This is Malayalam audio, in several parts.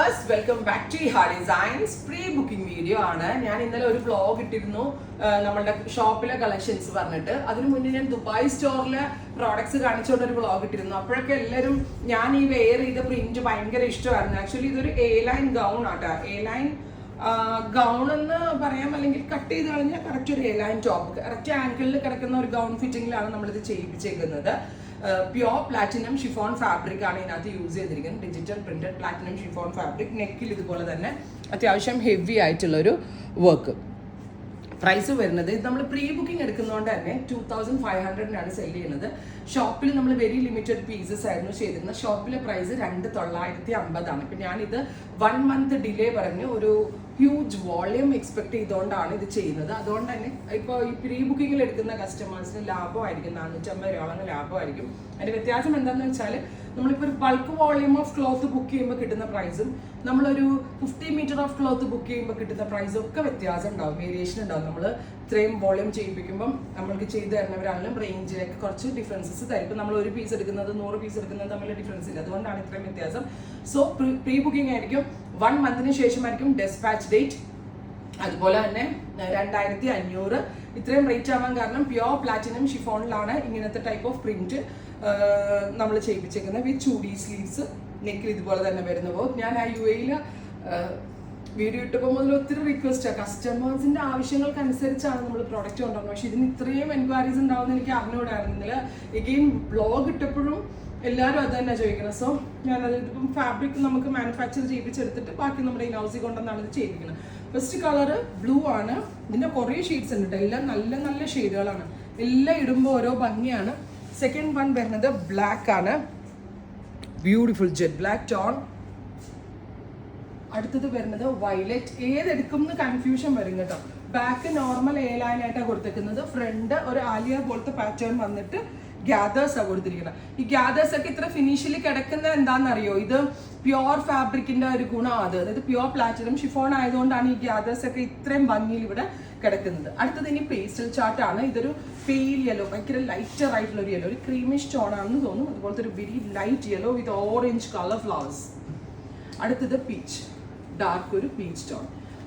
വ്യൂവേഴ്സ്, വെൽക്കം ബാക്ക് ടു ഹാ ഡിസൈൻസ്. പ്രീ ബുക്കിംഗ് വീഡിയോ ആണ്. ഞാൻ ഇന്നലെ ഒരു വ്ലോഗ് ഇട്ടിരുന്നു നമ്മളുടെ ഷോപ്പിലെ കളക്ഷൻസ് പറഞ്ഞിട്ട്. അതിനു മുന്നേ ഞാൻ ദുബായ് സ്റ്റോറിലെ പ്രോഡക്ട്സ് കാണിച്ചുകൊണ്ട് ഒരു വ്ലോഗ് ഇട്ടിരുന്നു. അപ്പോഴൊക്കെ എല്ലാവരും ഞാൻ ഈ വെയർ ചെയ്ത പ്രിന്റ് ഭയങ്കര ഇഷ്ടമായിരുന്നു. ആക്ച്വലി ഇതൊരു എ ലൈൻ ഗൗൺ ആട്ടോ. എ ലൈൻ ഗൗൺ എന്ന് പറയാം, അല്ലെങ്കിൽ കട്ട് ചെയ്ത് കളഞ്ഞാൽ കറക്റ്റ് ഒരു എ ലൈൻ ടോപ്പ്, കറക്റ്റ് ആംഗിളിൽ കിടക്കുന്ന ഒരു ഗൗൺ ഫിറ്റിംഗിലാണ് നമ്മളിത് ചെയ്യിപ്പിച്ചേക്കുന്നത്. പ്യോർ പ്ലാറ്റിനം ഷിഫോൺ ഫാബ്രിക് ആണ് ഇതിനകത്ത് യൂസ് ചെയ്തിരിക്കുന്നത്. Digital printed platinum chiffon fabric. നെക്കിൽ ഇതുപോലെ തന്നെ അത്യാവശ്യം ഹെവി ആയിട്ടുള്ളൊരു വർക്ക്. പ്രൈസ് വരുന്നത് ഇത് നമ്മൾ പ്രീ ബുക്കിംഗ് എടുക്കുന്നതുകൊണ്ട് തന്നെ 2500 സെല് ചെയ്യുന്നത്. ഷോപ്പിൽ നമ്മൾ വെരി ലിമിറ്റഡ് പീസസ് ആയിരുന്നു ചെയ്തിരുന്നത്. ഷോപ്പിലെ പ്രൈസ് 2950 ഇപ്പം ഞാനിത് 1 മന്ത് ഡിലേ പറഞ്ഞ് ഒരു ഹ്യൂജ് വോളിയം എക്സ്പെക്ട് ചെയ്തുകൊണ്ടാണ് ഇത് ചെയ്യുന്നത്. അതുകൊണ്ട് തന്നെ ഇപ്പോൾ ഈ പ്രീ ബുക്കിങ്ങിൽ എടുക്കുന്ന കസ്റ്റമേഴ്സിന് ലാഭമായിരിക്കും, 450 രൂപ ലാഭമായിരിക്കും. അതിൻ്റെ വ്യത്യാസം എന്താണെന്ന് വെച്ചാൽ നമ്മളിപ്പോൾ ഒരു bulk volume of cloth book ചെയ്യുമ്പോൾ കിട്ടുന്ന പ്രൈസും നമ്മളൊരു 50 മീറ്റർ ഓഫ് ക്ലോത്ത് ബുക്ക് ചെയ്യുമ്പോൾ കിട്ടുന്ന പ്രൈസും ഒക്കെ വ്യത്യാസം ഉണ്ടാവും, വേരിയേഷൻ ഉണ്ടാവും. നമ്മൾ ഇത്രയും വോളിയം ചെയ്യിപ്പിക്കുമ്പം നമ്മൾക്ക് ചെയ്തു തരുന്നവരാണെങ്കിലും റേഞ്ചിലേക്ക് കുറച്ച് ഡിഫറൻസസ് തരും. ഇപ്പം നമ്മൾ ഒരു പീസ് എടുക്കുന്നത് 100 പീസ് എടുക്കുന്നത് തമ്മിൽ ഡിഫറൻസ് ഇല്ല. അതുകൊണ്ടാണ് ഇത്രയും വ്യത്യാസം. സോ പ്രീ ബുക്കിംഗ് ആയിരിക്കും. 1 മന്തിന് ശേഷമായിരിക്കും ഡെസ്പാച്ച് ഡേറ്റ്. അതുപോലെ തന്നെ 2500 ഇത്രയും റേറ്റ് ആവാൻ കാരണം പ്യോർ പ്ലാറ്റിനം ഷിഫോണിലാണ് ഇങ്ങനത്തെ ടൈപ്പ് ഓഫ് പ്രിന്റ് നമ്മൾ ചെയ്യിപ്പിച്ചേക്കുന്നത്. വിത്ത് ചൂഡി സ്ലീവ്സ്, നെക്കിൽ ഇതുപോലെ തന്നെ വരുന്ന വർക്ക്. ഞാൻ ആ UAE വീഡിയോ ഇട്ടപ്പോൾ മുതൽ ഒത്തിരി റിക്വസ്റ്റാണ്. കസ്റ്റമേഴ്സിന്റെ ആവശ്യങ്ങൾക്കനുസരിച്ചാണ് നമ്മൾ പ്രോഡക്റ്റ് കൊണ്ടുവന്നത്. പക്ഷെ ഇതിന് ഇത്രയും എൻക്വയറീസ് ഉണ്ടാവുമെന്ന് എനിക്ക് അറിഞ്ഞുകൂടായിരുന്നു. ഇന്നലെ എഗെയിൻ ബ്ലോഗ് ഇട്ടപ്പോഴും എല്ലാവരും അത് തന്നെ ചോദിക്കണം. സോ ഞാനത് ഇതിപ്പം ഫാബ്രിക് നമുക്ക് മാനുഫാക്ചർ ചെയ്യിപ്പിച്ചെടുത്തിട്ട് ബാക്കി നമ്മുടെ ഇനൗസി കൊണ്ടെന്നാണ് ഇത് ചെയ്യിപ്പിക്കുന്നത്. ഫസ്റ്റ് കളറ് ബ്ലൂ ആണ്. ഇതിന്റെ കുറേ ഷെയ്ഡ്സ് ഉണ്ട്. എല്ലാം നല്ല നല്ല ഷെയ്ഡുകളാണ്. എല്ലാം ഇടുമ്പോൾ ഓരോ ഭംഗിയാണ്. സെക്കൻഡ് വൺ വരുന്നത് ബ്ലാക്ക് ആണ്, ബ്യൂട്ടിഫുൾ ജെറ്റ് ബ്ലാക്ക് ടോൺ. അടുത്തത് വരുന്നത് വയലറ്റ്. ഏതെടുക്കും എന്ന് കൺഫ്യൂഷൻ വരും കേട്ടോ. ബാക്ക് നോർമൽ എ ലൈൻ ആയിട്ടാണ് കൊടുത്തേക്കുന്നത്. ഫ്രണ്ട് ഒരു ആലിയ പോലത്തെ പാറ്റേൺ വന്നിട്ട് ഗ്യാദേഴ്സ് ആണ് കൊടുത്തിരിക്കുന്നത്. ഈ ഗ്യാദേഴ്സ് ഒക്കെ ഇത്ര ഫിനിഷിൽ കിടക്കുന്നത് എന്താണെന്നറിയോ? ഇത് പ്യോർ ഫാബ്രിക്കിന്റെ ഒരു ഗുണം അത്. അതായത് പ്യോർ പ്ലാറ്റിനം ഷിഫോൺ ആയതുകൊണ്ടാണ് ഈ ഗ്യാദേഴ്സ് ഒക്കെ ഇത്രയും ഭംഗിയിൽ ഇവിടെ കിടക്കുന്നത്. അടുത്തത് ഇനി പേസ്റ്റൽ ചാർട്ടാണ്. ഇതൊരു പെയിൽ യെല്ലോ, ഭയങ്കര ലൈറ്റർ ആയിട്ടുള്ള ഒരു യെല്ലോ, ഒരു ക്രീമിഷ് ടോൺ ആണെന്ന് തോന്നുന്നു. അതുപോലത്തെ ഒരു വെരി ലൈറ്റ് യെല്ലോ വിത്ത് ഓറഞ്ച് കളർ ഫ്ലവേഴ്സ്. അടുത്തത് പീച്ച്, ഡാർക്ക് ഒരു പീച്ച് ടോൺ.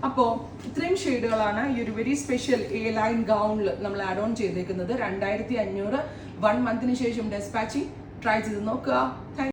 അപ്പോൾ ഇത്രയും ഷെയ്ഡുകളാണ് ഈ ഒരു വെരി സ്പെഷ്യൽ എ ലൈൻ ഗൗണിൽ നമ്മൾ ആഡ് ഓൺ ചെയ്തേക്കുന്നത്. 2500 1 മന്തിന് ശേഷം ഡെസ്പാച്ചിങ്. ട്രൈ ചെയ്ത് നോക്കുക.